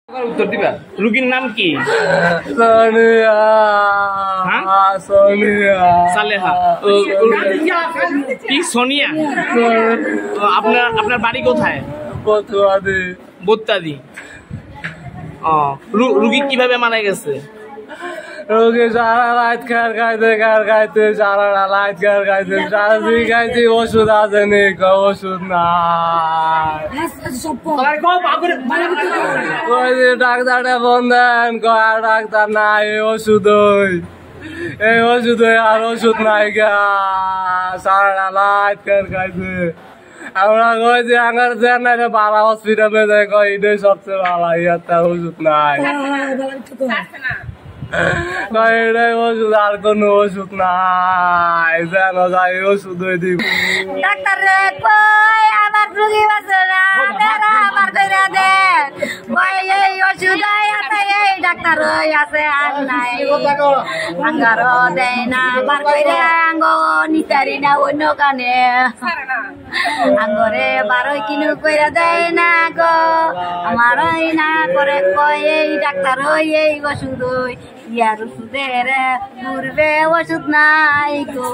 উত্তর দিবা। রুগীর নাম কি? সালেহা। কি সোনিয়া? আপনার বাড়ি কোথায়? বোত্তাদি। রুগী কিভাবে মারা গেছে? রোগী সারা রাত খাইতে সারা রাত খাইতে ওষুধ আছে নি, ওষুধ নাই। ডাক্তারটা ফোন দেন, ডাক্তার নাই, ওষুধ এই ওষুধ আর ওষুধ নাই গা, সারা রাত খাইতে। আমরা কইছি আঙ্গার দেন না, বারা হসপিটালে যাই কই এটাই সবচেয়ে ভালো, ইয়াতে ওষুধ নাই। এটাই ওষুধ, আর কোন ওষুধ নাই, যেন যাই ওষুধ দিব। ডাক্তার রে কই আমার রোগী বাঁচে না, আমার কইরা দে কই এই ওষুধ আছে, এই ডাক্তার ওই আছে আর নাই, আঙ্গার দেয় না বার কইরা আঙ্গ নিতারি না অন্য কানে, আঙ্গরে বারোই কিনু কইরা দেয় না গো, আমার ওই না করে কই এই ডাক্তার ওই এই ওষুধ ওই, ইয়ার ওষুধের পূর্বে ওষুধ নাই গো।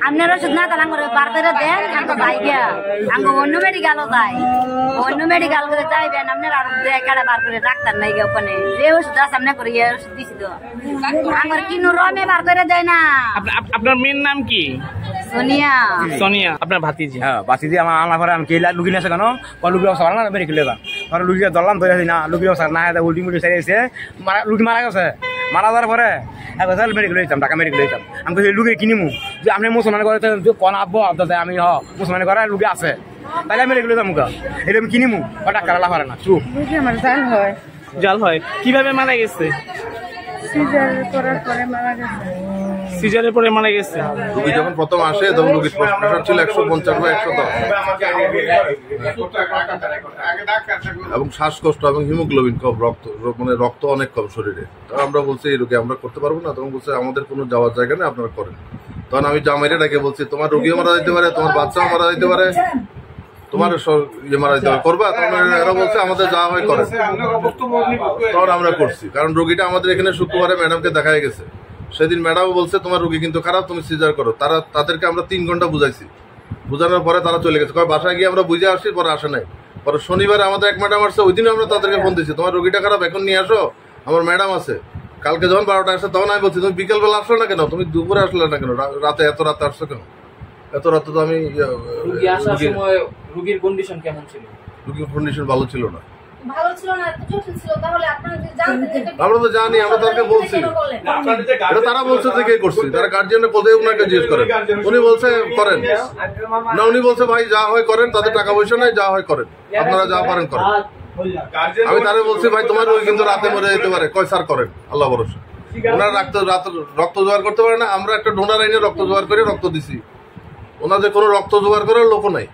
আপনার ওষুধ না তাহলে আঙ্গুর বার করে দেন, আঙ্গ যাই গিয়া আঙ্গ অন্য মেডিকেলও যাই, অন্য মেডিকেল করে যাইবেন আপনার আর দেখাটা বার করে ডাক্তার নাই গিয়ে ওখানে যে ওষুধ আছে আপনার করে ওষুধ দিছি তো আঙ্গুর কিনু রমে বার করে দেয় না। আপনার মেয়ের নাম কি? সোনিয়া। সোনিয়া আপনার ভাতিজি? হ্যাঁ ভাতিজি। আমার আনার পরে আমি কেলা লুকি নিয়েছে কেন লুকি অবস্থা না বেরিয়ে খেলে পরে লুকিয়ে ধরলাম, ধরে না লুকি অবস্থা না উল্টি মুল্টি সারিয়েছে, লুকি মারা গেছে। মারা যাওয়ার পরে মেডিকেল হইতাম, ঢাকা মেডিকেল হইতাম। আমি তো লুকি কিনিমু যে আপনি মুসলমান করে কোন আব্বো আব্দা আমি মুসলমান করে লুকি আছে, তাহলে আমি মেডিকেল হইতাম মুখা এটা আমি কিনিমু ডাক্তার আলা পারে না। চুপ জাল হয়। কিভাবে মারা গেছে? সিজারের পরে মারা গেছে। রোগী যখন প্রথম আসে তখন রোগীর প্রেশার ছিল 150 বা 110 এবং শ্বাসকষ্ট এবং হিমোগ্লোবিন কম, রক্ত অনেক কম শরীরে। তখন আমরা বলছি এই রোগী আমরা করতে পারবো না, তখন বলছে আমাদের কোনো যাওয়ার জায়গা নেই, আপনারা করেন। তখন আমি জামাইরে ডাকে বলছি তোমার রোগীও মারা যেতে পারে, তোমার বাচ্চাও মারা যেতে পারে, তোমার ইয়ে মারা যেতে পারে, করবা? তখন এরা বলছে আমাদের যাওয়া হয় করে। তখন আমরা করছি, কারণ রোগীটা আমাদের এখানে শুক্রবারে ম্যাডামকে দেখাই গেছে। সেদিন ম্যাডাম বলছে তোমার রোগী কিন্তু খারাপ, তুমি সিজার করো। তাদেরকে আমরা 3 ঘন্টা বুঝাইছি, বুঝানোর পরে তারা চলে গেছে। বাসায় গিয়ে আমরা বুঝে আসছি, পরে আসে নাই। পরে শনিবারে আমাদের এক ম্যাডাম আসছে, ওই দিন আমরা তাদেরকে ফোন দিচ্ছি তোমার রোগীটা খারাপ, এখন নিয়ে আসো, আমার ম্যাডাম আছে। কালকে যখন 12টা আসছে তখন আমি বলছি তুমি বিকেলবেলা আসলো না কেন, তুমি দুপুরে আসলে না কেন, রাতে এত রাতে আসছো কেন? এত রাতে তো আমি রোগীর কন্ডিশন কেমন ছিল? রোগীর কন্ডিশন ভালো ছিল না। আমরা তো জানি, আমরা তাকে বলছি, এটা তারা বলছে যে কে করছি, তারা গার্জিয়ানের পদে ওনাকে জিজ্ঞেস করেন, উনি বলছে করেন না, উনি বলছে ভাই যা হয় করেন, তাদের টাকা পয়সা নাই, যা হয় করেন, আপনারা যা পারেন করেন। আমি তারা বলছি ভাই তোমার রোগী কিন্তু রাতে মরে যেতে পারে, কয় স্যার করেন, আল্লাহ ভরসা। ওনারা রক্ত জোগাড় করতে পারে না, আমরা একটা ডোনার আইনে রক্ত জোগাড় করে রক্ত দিছি, ওনাদের কোনো রক্ত জোগাড় করার লোক নাই।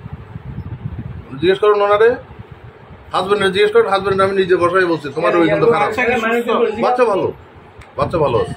জিজ্ঞেস করুন ওনারে, হাজবেন্ডের জিজ্ঞেস করেন, হাজবেন্ড আমি নিজে বসাই বলছি তোমার রোগী কিন্তু খারাপ, বাচ্চা ভালো, বাচ্চা ভালো আছে।